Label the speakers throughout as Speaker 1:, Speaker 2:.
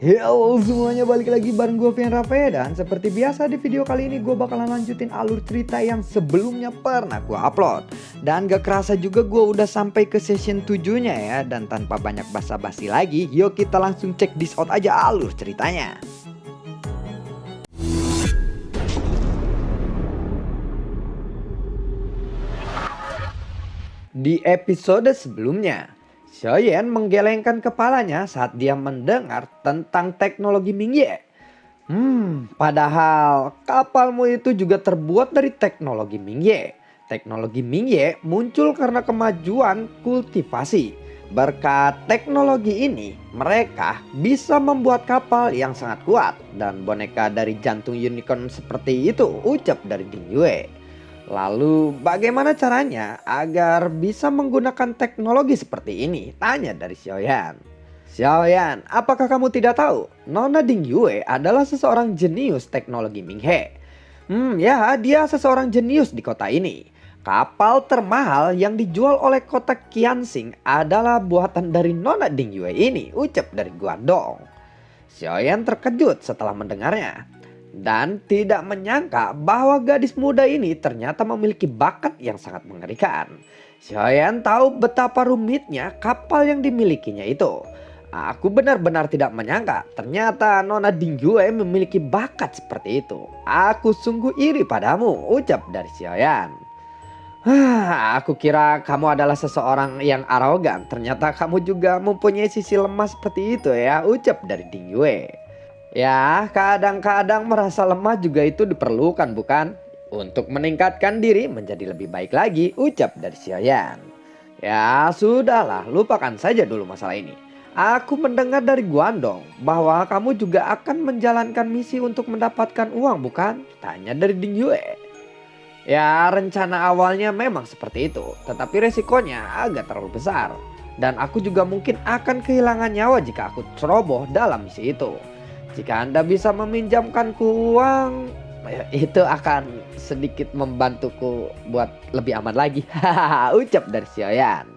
Speaker 1: Halo semuanya, balik lagi bareng gue Vian Rafe. Dan seperti biasa di video kali ini gue bakalan lanjutin alur cerita yang sebelumnya pernah gue upload. Dan gak kerasa juga gue udah sampai ke session 7-nya ya. Dan tanpa banyak basa-basi lagi, yuk kita langsung check this out aja alur ceritanya. Di episode sebelumnya, Xiaoyan menggelengkan kepalanya saat dia mendengar tentang teknologi Mingye. Padahal kapalmu itu juga terbuat dari teknologi Mingye. Teknologi Mingye muncul karena kemajuan kultivasi. Berkat teknologi ini, mereka bisa membuat kapal yang sangat kuat dan boneka dari jantung unicorn seperti itu, ucap dari Ding Yue. Lalu bagaimana caranya agar bisa menggunakan teknologi seperti ini? Tanya dari Xiaoyan. Xiaoyan, apakah kamu tidak tahu? Nona Ding Yue adalah seseorang jenius teknologi Minghe. Ya, dia seseorang jenius di kota ini. Kapal termahal yang dijual oleh kota Qianxing adalah buatan dari Nona Ding Yue ini, ucap dari Guandong. Xiaoyan terkejut setelah mendengarnya. Dan tidak menyangka bahwa gadis muda ini ternyata memiliki bakat yang sangat mengerikan. Xiaoyan tahu betapa rumitnya kapal yang dimilikinya itu. Aku benar-benar tidak menyangka ternyata Nona Ding Yue memiliki bakat seperti itu. Aku sungguh iri padamu, ucap dari Xiaoyan. Aku kira kamu adalah seseorang yang arogan. Ternyata kamu juga mempunyai sisi lemah seperti itu ya, ucap dari Ding Yue. Ya, kadang-kadang merasa lemah juga itu diperlukan, bukan? Untuk meningkatkan diri menjadi lebih baik lagi, ucap dari Xiaoyan. Ya, sudahlah, lupakan saja dulu masalah ini. Aku mendengar dari Guandong bahwa kamu juga akan menjalankan misi untuk mendapatkan uang, bukan? Tanya dari Ding Yue. Ya, rencana awalnya memang seperti itu, tetapi resikonya agak terlalu besar. Dan aku juga mungkin akan kehilangan nyawa jika aku ceroboh dalam misi itu. Jika Anda bisa meminjamkanku uang, itu akan sedikit membantuku buat lebih aman lagi. Ucap dari Xiaoyan.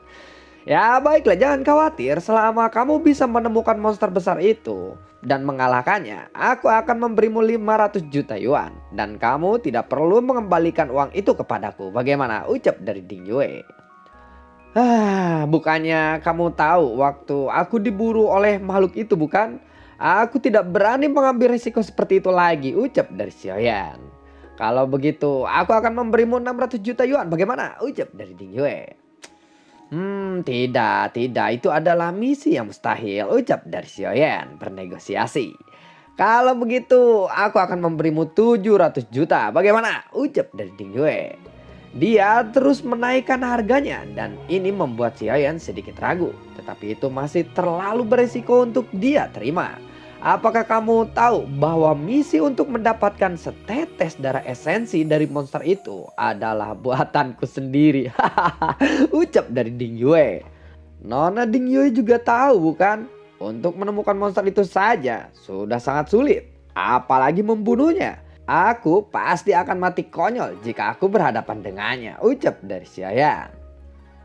Speaker 1: Ya baiklah, jangan khawatir, selama kamu bisa menemukan monster besar itu dan mengalahkannya, aku akan memberimu 500 juta yuan. Dan kamu tidak perlu mengembalikan uang itu kepadaku. Bagaimana? Ucap dari Ding Yue. Bukannya kamu tahu waktu aku diburu oleh makhluk itu, bukan? Aku tidak berani mengambil risiko seperti itu lagi, ucap dari Xiaoyan. Kalau begitu, aku akan memberimu 600 juta yuan. Bagaimana? Ucap dari Ding Yue. Tidak, itu adalah misi yang mustahil, ucap dari Xiaoyan bernegosiasi. Kalau begitu, aku akan memberimu 700 juta. Bagaimana? Ucap dari Ding Yue. Dia terus menaikkan harganya dan ini membuat Xiaoyan sedikit ragu. Tetapi itu masih terlalu beresiko untuk dia terima. Apakah kamu tahu bahwa misi untuk mendapatkan setetes darah esensi dari monster itu adalah buatanku sendiri? Ucap dari Ding Yue. Nona Ding Yue juga tahu, bukan? Untuk menemukan monster itu saja sudah sangat sulit. Apalagi membunuhnya. Aku pasti akan mati konyol jika aku berhadapan dengannya, ucap dari Xiaoyan.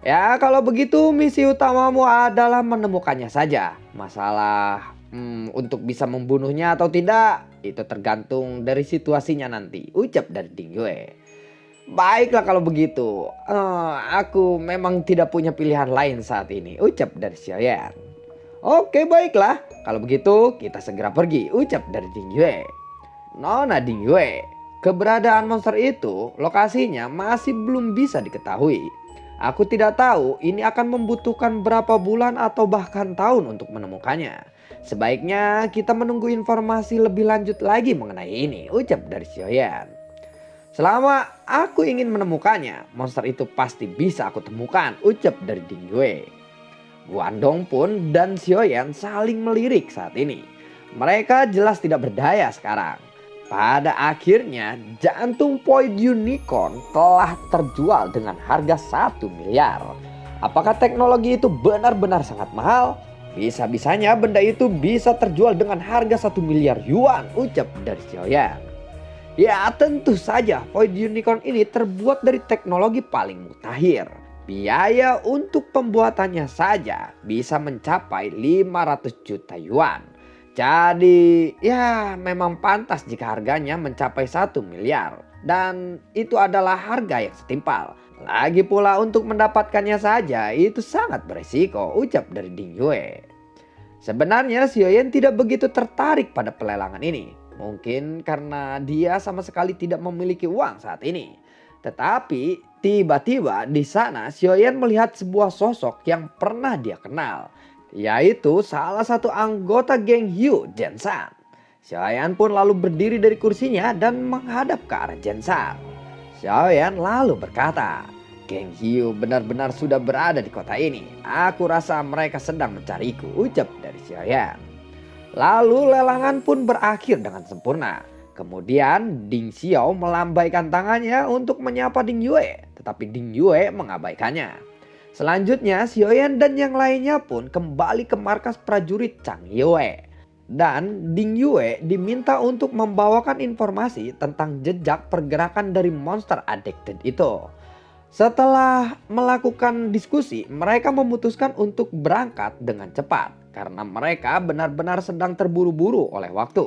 Speaker 1: Ya kalau begitu misi utamamu adalah menemukannya saja. Masalah untuk bisa membunuhnya atau tidak, itu tergantung dari situasinya nanti, ucap dari Ding Yue. Baiklah kalau begitu, aku memang tidak punya pilihan lain saat ini, ucap dari Xiaoyan. Oke baiklah, kalau begitu kita segera pergi, ucap dari Ding Yue. Nona Ding Yue, keberadaan monster itu lokasinya masih belum bisa diketahui. Aku tidak tahu ini akan membutuhkan berapa bulan atau bahkan tahun untuk menemukannya. Sebaiknya kita menunggu informasi lebih lanjut lagi mengenai ini, ucap dari Xiaoyan. Selama aku ingin menemukannya, monster itu pasti bisa aku temukan, ucap dari Ding Yue. Guandong pun dan Xiaoyan saling melirik saat ini. Mereka jelas tidak berdaya sekarang. Pada akhirnya jantung Void Unicorn telah terjual dengan harga 1 miliar. Apakah teknologi itu benar-benar sangat mahal? Bisa-bisanya benda itu bisa terjual dengan harga 1 miliar yuan, ucap dari Xiaoyan. Ya tentu saja Void Unicorn ini terbuat dari teknologi paling mutakhir. Biaya untuk pembuatannya saja bisa mencapai 500 juta yuan. Jadi ya memang pantas jika harganya mencapai 1 miliar. Dan itu adalah harga yang setimpal. Lagi pula untuk mendapatkannya saja itu sangat berisiko, ucap dari Ding Yue. Sebenarnya Xiaoyan tidak begitu tertarik pada pelelangan ini. Mungkin karena dia sama sekali tidak memiliki uang saat ini. Tetapi tiba-tiba di sana Xiaoyan melihat sebuah sosok yang pernah dia kenal. Yaitu salah satu anggota geng Hyu, Jensan. Xiaoyan pun lalu berdiri dari kursinya dan menghadap ke arah Jensan. Xiaoyan lalu berkata, "Geng Hyu benar-benar sudah berada di kota ini. Aku rasa mereka sedang mencariku," ucap dari Xiaoyan. Lalu lelangan pun berakhir dengan sempurna. Kemudian Ding Xiao melambaikan tangannya untuk menyapa Ding Yue. Tetapi Ding Yue mengabaikannya. Selanjutnya Xiaoyan dan yang lainnya pun kembali ke markas prajurit Chang Yue. Dan Ding Yue diminta untuk membawakan informasi tentang jejak pergerakan dari monster addicted itu. Setelah melakukan diskusi, mereka memutuskan untuk berangkat dengan cepat karena mereka benar-benar sedang terburu-buru oleh waktu.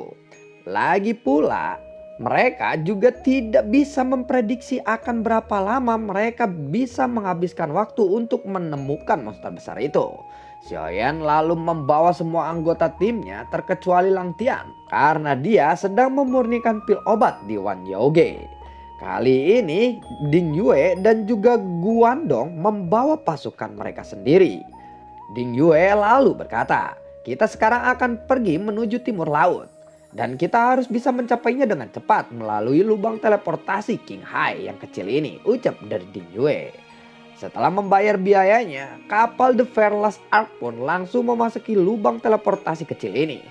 Speaker 1: Lagi pula, mereka juga tidak bisa memprediksi akan berapa lama mereka bisa menghabiskan waktu untuk menemukan monster besar itu. Xiaoyan lalu membawa semua anggota timnya terkecuali Lang Tian karena dia sedang memurnikan pil obat di Wan Yaoge. Kali ini Ding Yue dan juga Guandong membawa pasukan mereka sendiri. Ding Yue lalu berkata, "Kita sekarang akan pergi menuju timur laut. Dan kita harus bisa mencapainya dengan cepat melalui lubang teleportasi King Hai yang kecil ini," ucap dari Ding Yue. Setelah membayar biayanya, kapal The Fearless Ark pun langsung memasuki lubang teleportasi kecil ini.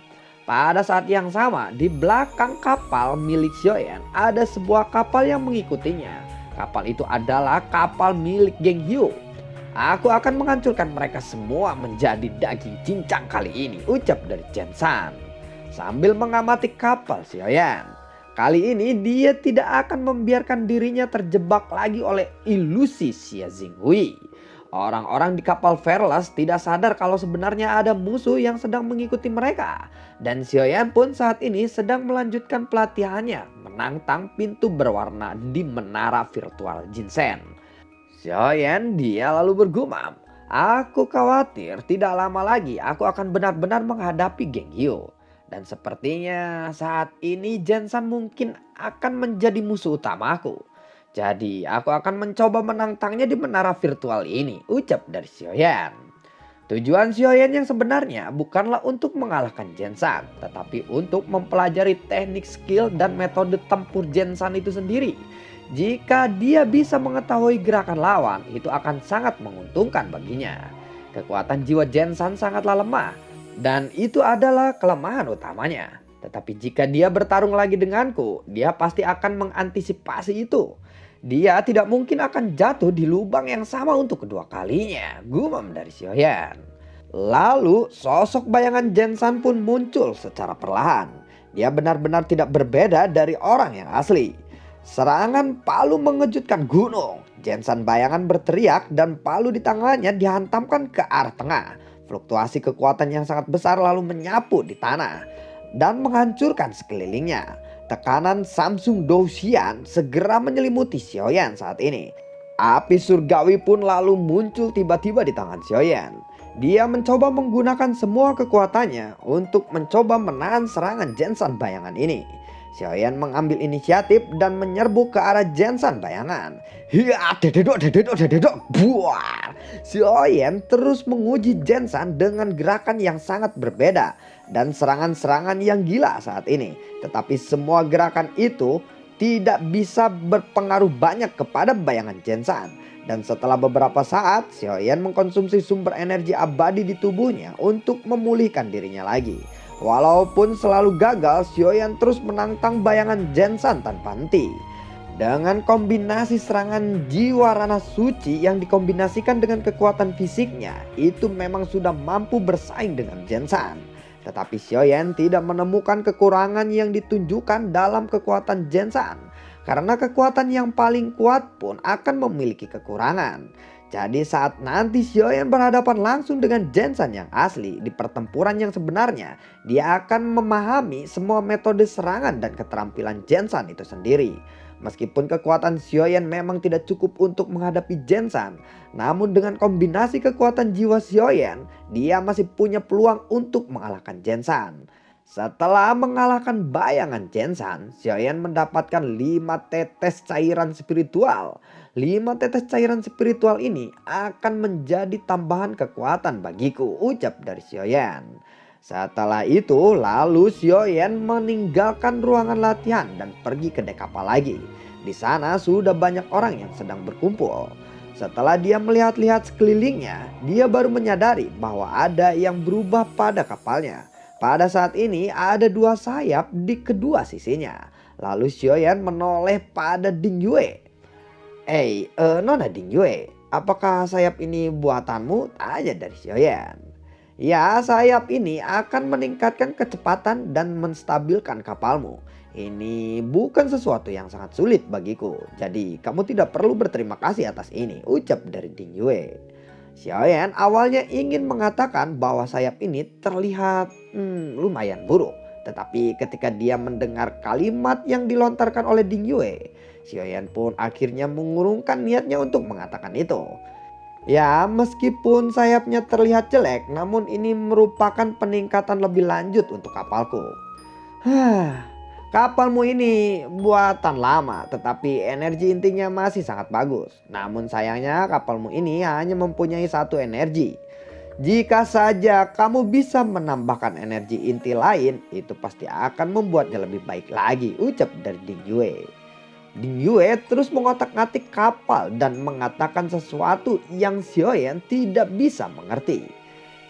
Speaker 1: Pada saat yang sama, di belakang kapal milik Xiaoyan ada sebuah kapal yang mengikutinya. Kapal itu adalah kapal milik geng Hyu. "Aku akan menghancurkan mereka semua menjadi daging cincang kali ini," ucap dari Jensan. Sambil mengamati kapal Xiaoyan. Kali ini dia tidak akan membiarkan dirinya terjebak lagi oleh ilusi Xia Jinghui. Orang-orang di kapal Fearless tidak sadar kalau sebenarnya ada musuh yang sedang mengikuti mereka. Dan Xiaoyan pun saat ini sedang melanjutkan pelatihannya menantang pintu berwarna di menara virtual Jinsen. Xiaoyan dia lalu bergumam, "Aku khawatir tidak lama lagi aku akan benar-benar menghadapi geng Hyu. Dan sepertinya saat ini Jensan mungkin akan menjadi musuh utamaku. Jadi aku akan mencoba menantangnya di menara virtual ini," ucap dari Xiaoyan. Tujuan Xiaoyan yang sebenarnya bukanlah untuk mengalahkan Jensan, tetapi untuk mempelajari teknik, skill, dan metode tempur Jensan itu sendiri. Jika dia bisa mengetahui gerakan lawan, itu akan sangat menguntungkan baginya. Kekuatan jiwa Jensan sangatlah lemah. Dan itu adalah kelemahan utamanya. Tetapi jika dia bertarung lagi denganku, dia pasti akan mengantisipasi itu. Dia tidak mungkin akan jatuh di lubang yang sama untuk kedua kalinya, gumam dari Xiaoyan. Lalu sosok bayangan Jensan pun muncul secara perlahan. Dia benar-benar tidak berbeda dari orang yang asli. Serangan palu mengejutkan gunung. Jensan bayangan berteriak dan palu di tangannya dihantamkan ke arah tengah. Fluktuasi kekuatan yang sangat besar lalu menyapu di tanah dan menghancurkan sekelilingnya. Tekanan Samsung Douxian segera menyelimuti Xiaoyan saat ini. Api surgawi pun lalu muncul tiba-tiba di tangan Xiaoyan. Dia mencoba menggunakan semua kekuatannya untuk mencoba menahan serangan Jensan bayangan ini. Xiaoyan mengambil inisiatif dan menyerbu ke arah Jensan bayangan. Hiya, dededok, buar. Xiaoyan terus menguji Jensan dengan gerakan yang sangat berbeda dan serangan-serangan yang gila saat ini. Tetapi semua gerakan itu tidak bisa berpengaruh banyak kepada bayangan Jensan. Dan setelah beberapa saat, Xiaoyan mengkonsumsi sumber energi abadi di tubuhnya untuk memulihkan dirinya lagi. Walaupun selalu gagal, Xiaoyan terus menantang bayangan Jensan tanpa henti. Dengan kombinasi serangan jiwa ranah suci yang dikombinasikan dengan kekuatan fisiknya, itu memang sudah mampu bersaing dengan Jensan. Tetapi Xiaoyan tidak menemukan kekurangan yang ditunjukkan dalam kekuatan Jensan. Karena kekuatan yang paling kuat pun akan memiliki kekurangan. Jadi saat nanti Xiaoyan berhadapan langsung dengan Jensen yang asli di pertempuran yang sebenarnya, dia akan memahami semua metode serangan dan keterampilan Jensen itu sendiri. Meskipun kekuatan Xiaoyan memang tidak cukup untuk menghadapi Jensen, namun dengan kombinasi kekuatan jiwa Xiaoyan, dia masih punya peluang untuk mengalahkan Jensen. Setelah mengalahkan bayangan Jensen, Xiaoyan mendapatkan 5 tetes cairan spiritual. 5 tetes cairan spiritual ini akan menjadi tambahan kekuatan bagiku, ucap dari Xiaoyan. Setelah itu, lalu Xiaoyan meninggalkan ruangan latihan dan pergi ke dek kapal lagi. Di sana sudah banyak orang yang sedang berkumpul. Setelah dia melihat-lihat sekelilingnya, dia baru menyadari bahwa ada yang berubah pada kapalnya. Pada saat ini ada 2 sayap di kedua sisinya. Lalu Xiaoyan menoleh pada Ding Yue. Nona Ding Yue, apakah sayap ini buatanmu? Tanya dari Xiaoyan. Ya, sayap ini akan meningkatkan kecepatan dan menstabilkan kapalmu. Ini bukan sesuatu yang sangat sulit bagiku. Jadi kamu tidak perlu berterima kasih atas ini, ucap dari Ding Yue. Xiaoyan awalnya ingin mengatakan bahwa sayap ini terlihat lumayan buruk. Tetapi ketika dia mendengar kalimat yang dilontarkan oleh Ding Yue, Xiaoyan pun akhirnya mengurungkan niatnya untuk mengatakan itu. Ya, meskipun sayapnya terlihat jelek, namun ini merupakan peningkatan lebih lanjut untuk kapalku. Kapalmu ini buatan lama, tetapi energi intinya masih sangat bagus. Namun sayangnya kapalmu ini hanya mempunyai 1 energi. Jika saja kamu bisa menambahkan energi inti lain, itu pasti akan membuatnya lebih baik lagi, ucap dari Ding Yue. Ding Yue terus mengotak-ngatik kapal dan mengatakan sesuatu yang Xiaoyan tidak bisa mengerti.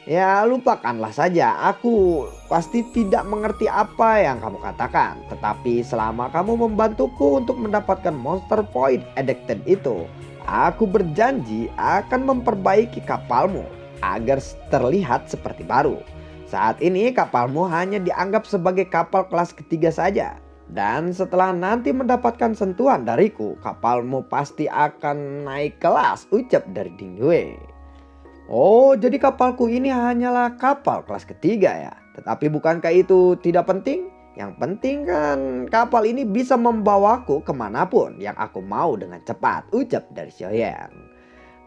Speaker 1: Ya, lupakanlah saja, aku pasti tidak mengerti apa yang kamu katakan. Tetapi selama kamu membantuku untuk mendapatkan Monster Point Addicted itu, aku berjanji akan memperbaiki kapalmu agar terlihat seperti baru. Saat ini kapalmu hanya dianggap sebagai kapal kelas ketiga saja. Dan setelah nanti mendapatkan sentuhan dariku, kapalmu pasti akan naik kelas, ucap dari Ding Yue. Oh, jadi kapalku ini hanyalah kapal kelas ketiga ya. Tetapi bukankah itu tidak penting? Yang penting kan kapal ini bisa membawaku kemanapun yang aku mau dengan cepat, ucap dari Xiaoyan.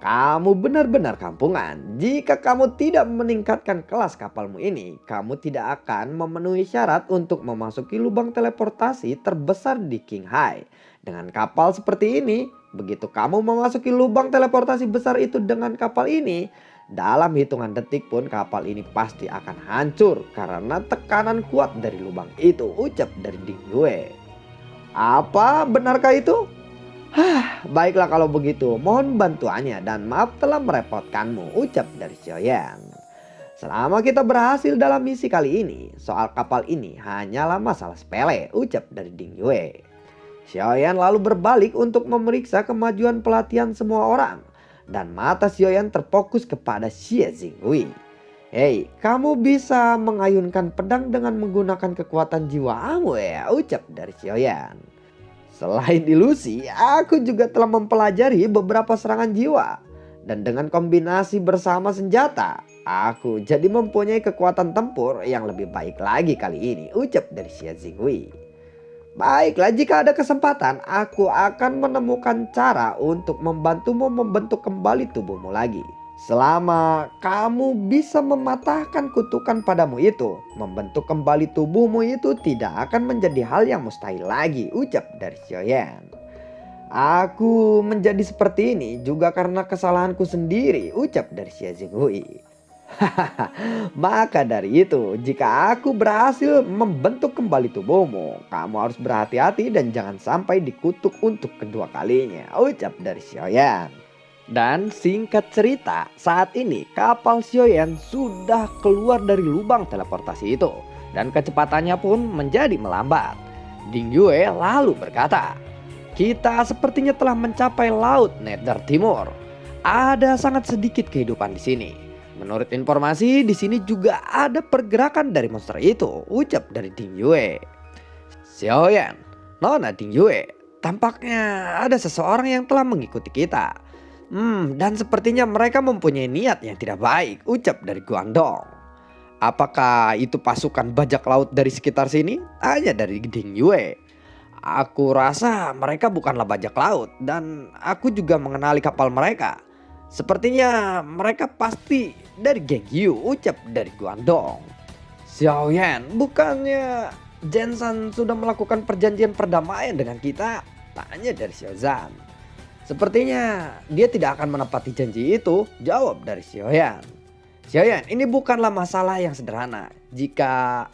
Speaker 1: Kamu benar-benar kampungan. Jika kamu tidak meningkatkan kelas kapalmu ini, kamu tidak akan memenuhi syarat untuk memasuki lubang teleportasi terbesar di Qinghai. Dengan kapal seperti ini, begitu kamu memasuki lubang teleportasi besar itu dengan kapal ini, dalam hitungan detik pun kapal ini pasti akan hancur karena tekanan kuat dari lubang itu, ucap dari Ding Yue. Apa benarkah itu? Baiklah kalau begitu, mohon bantuannya dan maaf telah merepotkanmu, ucap dari Xiaoyan. Selama kita berhasil dalam misi kali ini, soal kapal ini hanyalah masalah sepele, ucap dari Ding Yue. Xiaoyan lalu berbalik untuk memeriksa kemajuan pelatihan semua orang. Dan mata Xiaoyan terfokus kepada Xie Jinghui. Kamu bisa mengayunkan pedang dengan menggunakan kekuatan jiwamu ya, ucap dari Xiaoyan. Selain ilusi, aku juga telah mempelajari beberapa serangan jiwa. Dan dengan kombinasi bersama senjata, aku jadi mempunyai kekuatan tempur yang lebih baik lagi kali ini, ucap dari Xie Jinghui. Baiklah, jika ada kesempatan, aku akan menemukan cara untuk membantumu membentuk kembali tubuhmu lagi. Selama kamu bisa mematahkan kutukan padamu itu, membentuk kembali tubuhmu itu tidak akan menjadi hal yang mustahil lagi, ucap dari Xiaoyan. Aku menjadi seperti ini juga karena kesalahanku sendiri, ucap dari Xie Jinghui. Maka dari itu, jika aku berhasil membentuk kembali tubuhmu, kamu harus berhati-hati dan jangan sampai dikutuk untuk kedua kalinya, ucap dari Xiaoyan. Dan singkat cerita, saat ini kapal Xiaoyan sudah keluar dari lubang teleportasi itu. Dan kecepatannya pun menjadi melambat. Ding Yue lalu berkata, kita sepertinya telah mencapai Laut Nether Timur. Ada sangat sedikit kehidupan di sini. Menurut informasi, di sini juga ada pergerakan dari monster itu, ucap dari Ding Yue. Xiaoyan, Nona Ding Yue, tampaknya ada seseorang yang telah mengikuti kita. Dan sepertinya mereka mempunyai niat yang tidak baik, ucap dari Guangdong. Apakah itu pasukan bajak laut dari sekitar sini? Tanya dari Ding Yue. Aku rasa mereka bukanlah bajak laut dan aku juga mengenali kapal mereka. Sepertinya mereka pasti dari geng Yu, ucap dari Guangdong. Xiao Yan, bukannya Jensen sudah melakukan perjanjian perdamaian dengan kita? Tanya dari Xiao Zhan. Sepertinya dia tidak akan menepati janji itu, jawab dari Xiao Yan. Xiao Yan, ini bukanlah masalah yang sederhana. Jika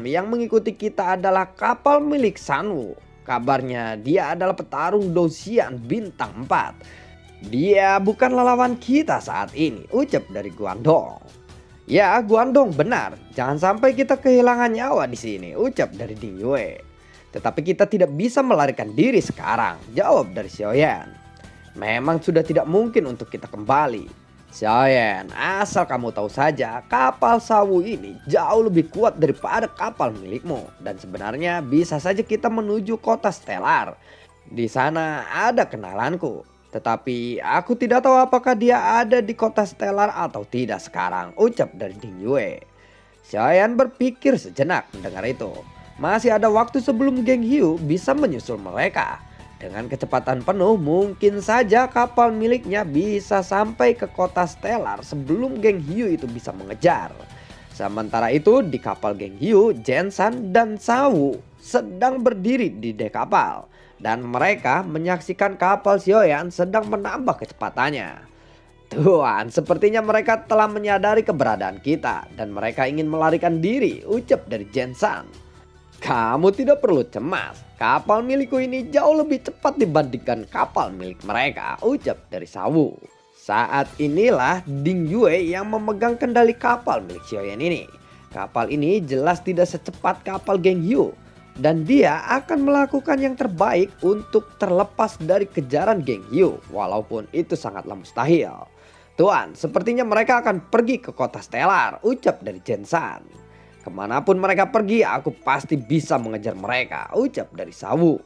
Speaker 1: yang mengikuti kita adalah kapal milik Sanwu, kabarnya dia adalah petarung Dosian bintang 4. Dia bukanlah lawan kita saat ini, ucap dari Guangdong. Ya, Guangdong benar. Jangan sampai kita kehilangan nyawa di sini, ucap dari Ding Yue. Tetapi kita tidak bisa melarikan diri sekarang, jawab dari Xiao Yan. Memang sudah tidak mungkin untuk kita kembali. Xiao Yan, asal kamu tahu saja, kapal Sawu ini jauh lebih kuat daripada kapal milikmu. Dan sebenarnya bisa saja kita menuju kota Stellar. Di sana ada kenalanku. Tetapi aku tidak tahu apakah dia ada di kota Stellar atau tidak sekarang, ucap dari Ding Yue. Xiao Yan berpikir sejenak mendengar itu. Masih ada waktu sebelum geng Hiu bisa menyusul mereka. Dengan kecepatan penuh mungkin saja kapal miliknya bisa sampai ke kota Stellar sebelum geng Hiu itu bisa mengejar. Sementara itu di kapal geng Hiu, Jensen dan Sawu sedang berdiri di dek kapal. Dan mereka menyaksikan kapal Xiao Yan sedang menambah kecepatannya. Tuan, sepertinya mereka telah menyadari keberadaan kita dan mereka ingin melarikan diri, ucap dari Jensen. Kamu tidak perlu cemas, kapal milikku ini jauh lebih cepat dibandingkan kapal milik mereka, ucap dari Sawu. Saat inilah Ding Yue yang memegang kendali kapal milik Xiao Yan ini. Kapal ini jelas tidak secepat kapal geng Hiu. Dan dia akan melakukan yang terbaik untuk terlepas dari kejaran geng Hiu, walaupun itu sangatlah mustahil. Tuan, sepertinya mereka akan pergi ke kota Stellar, ucap dari Jensen. Kemanapun mereka pergi, aku pasti bisa mengejar mereka, ucap dari Sawu.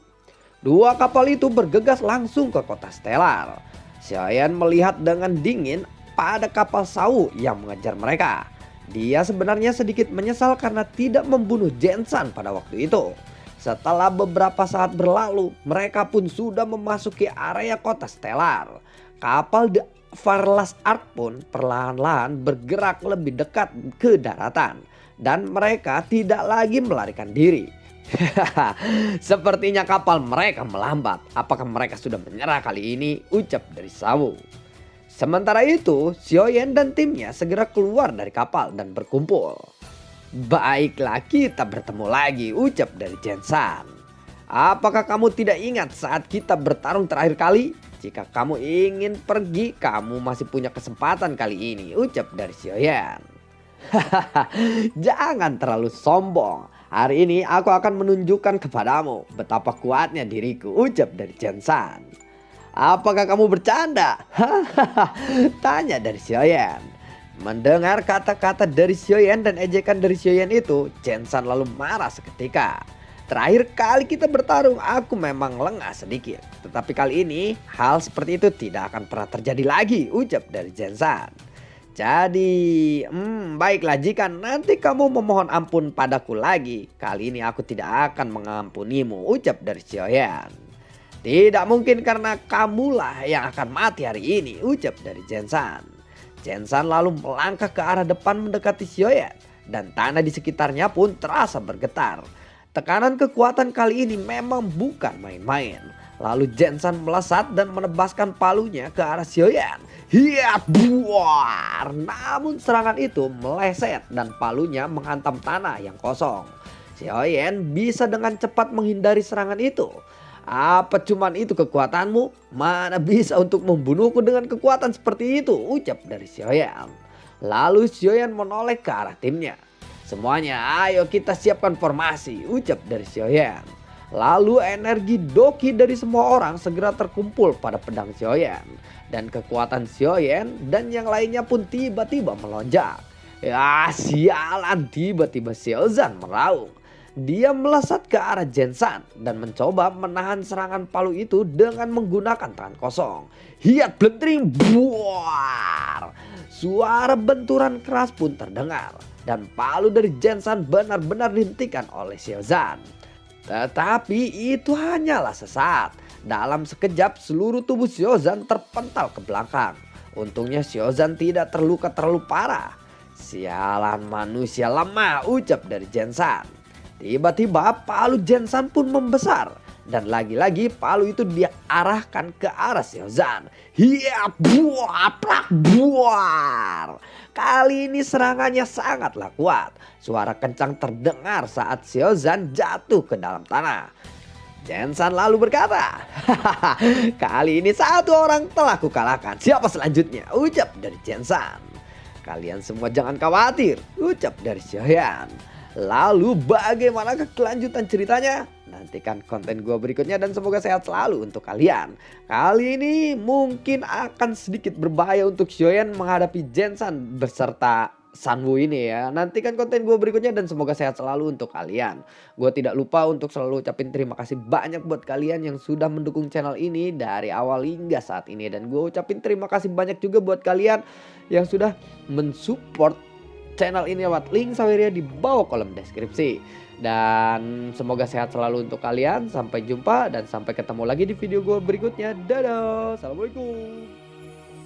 Speaker 1: Dua kapal itu bergegas langsung ke kota Stellar. Xiao Yan melihat dengan dingin pada kapal Sawu yang mengejar mereka. Dia sebenarnya sedikit menyesal karena tidak membunuh Jensen pada waktu itu. Setelah beberapa saat berlalu, mereka pun sudah memasuki area kota Stellar. Kapal The Farless Ark pun perlahan-lahan bergerak lebih dekat ke daratan. Dan mereka tidak lagi melarikan diri. Sepertinya kapal mereka melambat. Apakah mereka sudah menyerah kali ini? Ucap dari Sawu. Sementara itu, Xiao Yan dan timnya segera keluar dari kapal dan berkumpul. Baiklah, kita bertemu lagi, ucap dari Jensen. Apakah kamu tidak ingat saat kita bertarung terakhir kali? Jika kamu ingin pergi, kamu masih punya kesempatan kali ini, ucap dari Xiao Yan. Jangan terlalu sombong. Hari ini aku akan menunjukkan kepadamu betapa kuatnya diriku, ucap dari Jensen. Apakah kamu bercanda? Tanya dari Xiao Yan. Mendengar kata-kata dari Xiao Yan dan ejekan dari Xiao Yan itu, Jensen lalu marah seketika. Terakhir kali kita bertarung aku memang lengah sedikit. Tetapi kali ini hal seperti itu tidak akan pernah terjadi lagi, ucap dari Jensen. Jadi, baiklah jika nanti kamu memohon ampun padaku lagi, kali ini aku tidak akan mengampunimu, ucap dari Xiao Yan. Tidak mungkin karena kamulah yang akan mati hari ini, ucap dari Jensen. Jensen lalu melangkah ke arah depan mendekati Xiao Yan dan tanah di sekitarnya pun terasa bergetar. Tekanan kekuatan kali ini memang bukan main-main. Lalu Jensen melesat dan menebaskan palunya ke arah Xiao Yan. Hiat buar. Namun serangan itu meleset dan palunya menghantam tanah yang kosong. Xiao Yan bisa dengan cepat menghindari serangan itu. Apa cuman itu kekuatanmu? Mana bisa untuk membunuhku dengan kekuatan seperti itu? Ucap dari Xiao Yan. Lalu Xiao Yan menoleh ke arah timnya. Semuanya ayo kita siapkan formasi, ucap dari Xiao Yan. Lalu energi doki dari semua orang segera terkumpul pada pedang Xiao Yan. Dan kekuatan Xiao Yan dan yang lainnya pun tiba-tiba melonjak. Ya sialan, tiba-tiba Xiao Zhan meraung. Dia melesat ke arah Jensan dan mencoba menahan serangan Palu itu dengan menggunakan tangan kosong. Hiat blentering, buar. Suara benturan keras pun terdengar dan palu dari Jensan benar-benar dihentikan oleh Xiaozan. Tetapi itu hanyalah sesaat. Dalam sekejap seluruh tubuh Xiaozan terpental ke belakang. Untungnya Xiaozan tidak terluka terlalu parah. Sialan manusia lemah, ucap dari Jensan. Tiba-tiba palu Jensan pun membesar. Dan lagi-lagi palu itu diarahkan ke arah Xiaozan. Hiya, buar, prak, buar. Kali ini serangannya sangatlah kuat. Suara kencang terdengar saat Xiaozan jatuh ke dalam tanah. Jensan lalu berkata, kali ini satu orang telah kukalahkan. Siapa selanjutnya? Ucap dari Jensan. Kalian semua jangan khawatir, ucap dari Xiaoyan. Lalu bagaimana kelanjutan ceritanya? Nantikan konten gue berikutnya dan semoga sehat selalu untuk kalian. Kali ini mungkin akan sedikit berbahaya untuk Xiaoyan menghadapi Jensan beserta Sanwu ini ya. Nantikan konten gue berikutnya dan semoga sehat selalu untuk kalian. Gue tidak lupa untuk selalu ucapin terima kasih banyak buat kalian yang sudah mendukung channel ini dari awal hingga saat ini. Dan gue ucapin terima kasih banyak juga buat kalian yang sudah mensupport channel ini lewat link Saweria di bawah kolom deskripsi. Dan semoga sehat selalu untuk kalian. Sampai jumpa dan sampai ketemu lagi di video gue berikutnya. Dadah, assalamualaikum.